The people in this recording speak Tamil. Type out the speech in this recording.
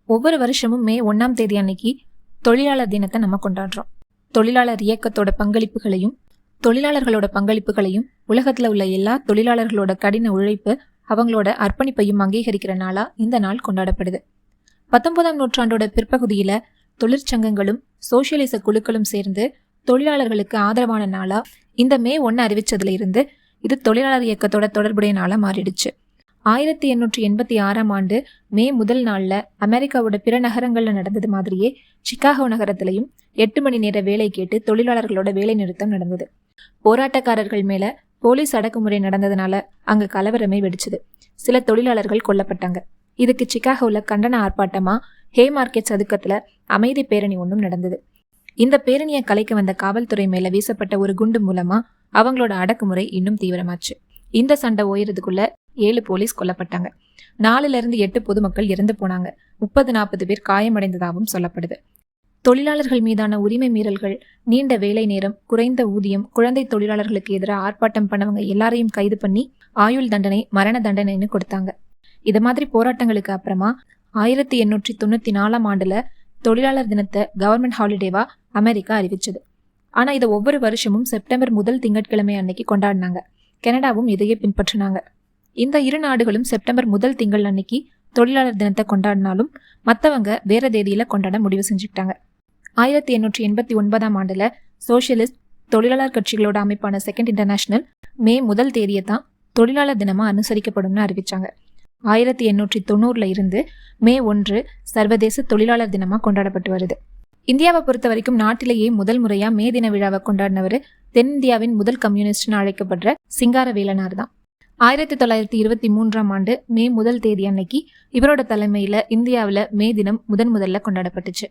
ஒவ்வொரு வருஷமும் மே 1ஆம் தேதி அன்னைக்கு தொழிலாளர் தினத்தை நம்ம கொண்டாடுறோம். தொழிலாளர் இயக்கத்தோட பங்களிப்புகளையும் உலகத்துல உள்ள எல்லா தொழிலாளர்களோட கடின உழைப்பு, அவங்களோட அர்ப்பணிப்பையும் அங்கீகரிக்கிற நாளா இந்த நாள் கொண்டாடப்படுது. 19ஆம் நூற்றாண்டோட பிற்பகுதியில தொழிற்சங்கங்களும் சோசியலிச குழுக்களும் சேர்ந்து தொழிலாளர்களுக்கு ஆதரவான நாளா இந்த மே 1 அறிவிச்சதுல இருந்து இது தொழிலாளர் இயக்கத்தோட தொடர்புடைய நாளா மாறிடுச்சு. 1886ஆம் ஆண்டு மே 1 நாள்ல அமெரிக்காவோட பிற நகரங்கள்ல நடந்தது மாதிரியே சிகாகோ நகரத்திலையும் 8 மணி நேர வேலை கேட்டு தொழிலாளர்களோட வேலை நிறுத்தம் நடந்தது. போராட்டக்காரர்கள் மேல போலீஸ் அடக்குமுறை நடந்ததுனால அங்க கலவரமே வெடிச்சது. சில தொழிலாளர்கள் கொல்லப்பட்டாங்க. இதுக்கு சிகாகோல கண்டன ஆர்ப்பாட்டமா ஹே மார்க்கெட் சதுக்கத்துல அமைதி பேரணி ஒன்றும் நடந்தது. இந்த பேரணியை கலைக்க வந்த காவல்துறை மேல வீசப்பட்ட ஒரு குண்டு மூலமா அவங்களோட அடக்குமுறை இன்னும் தீவிரமாச்சு. இந்த சண்டை ஓயறதுக்குள்ள 7 போலீஸ் கொல்லப்பட்டாங்க. 4-8 பொதுமக்கள் இறந்து போனாங்க. 30-40 பேர் காயமடைந்ததாகவும் சொல்லப்படுது. தொழிலாளர்கள் மீதான உரிமை மீறல்கள், நீண்ட வேலை நேரம், குறைந்த ஊதியம், குழந்தை தொழிலாளர்களுக்கு எதிராக ஆர்ப்பாட்டம் பண்ணவங்க எல்லாரையும் கைது பண்ணி ஆயுள் தண்டனை, மரண தண்டனைன்னு கொடுத்தாங்க. இது மாதிரி போராட்டங்களுக்கு அப்புறமா 1894ஆம் ஆண்டுல தொழிலாளர் தினத்தை கவர்மெண்ட் ஹாலிடேவா அமெரிக்கா அறிவிச்சது. ஆனா இதை ஒவ்வொரு வருஷமும் செப்டம்பர் 1 திங்கட்கிழமை அன்னைக்கு கொண்டாடினாங்க. கனடாவும் இதையே பின்பற்றினாங்க. இந்த 2 நாடுகளும் செப்டம்பர் 1 திங்கள் அன்னைக்கு தொழிலாளர் தினத்தை கொண்டாடினாலும் மற்றவங்க வேற தேதியில கொண்டாட முடிவு செஞ்சுக்கிட்டாங்க. 1889ஆம் ஆண்டுல சோசியலிஸ்ட் தொழிலாளர் கட்சிகளோட அமைப்பான செகண்ட் இன்டர்நேஷனல் மே 1 தேதியை தான் தொழிலாளர் தினமா அனுசரிக்கப்படும்னு அறிவிச்சாங்க. 1890 இருந்து மே 1 சர்வதேச தொழிலாளர் தினமா கொண்டாடப்பட்டு வருது. இந்தியாவை பொறுத்த வரைக்கும் நாட்டிலேயே முதல் முறையா மே தின விழாவை கொண்டாடினவர் தென்னிந்தியாவின் முதல் கம்யூனிஸ்ட்னு அழைக்கப்படுற சிங்காரவேலனார் தான். 1923ஆம் ஆண்டு மே 1 தேதி அன்னைக்கு இவரோட தலைமையில இந்தியாவில் மே தினம் முதல்ல கொண்டாடப்பட்டுச்சு.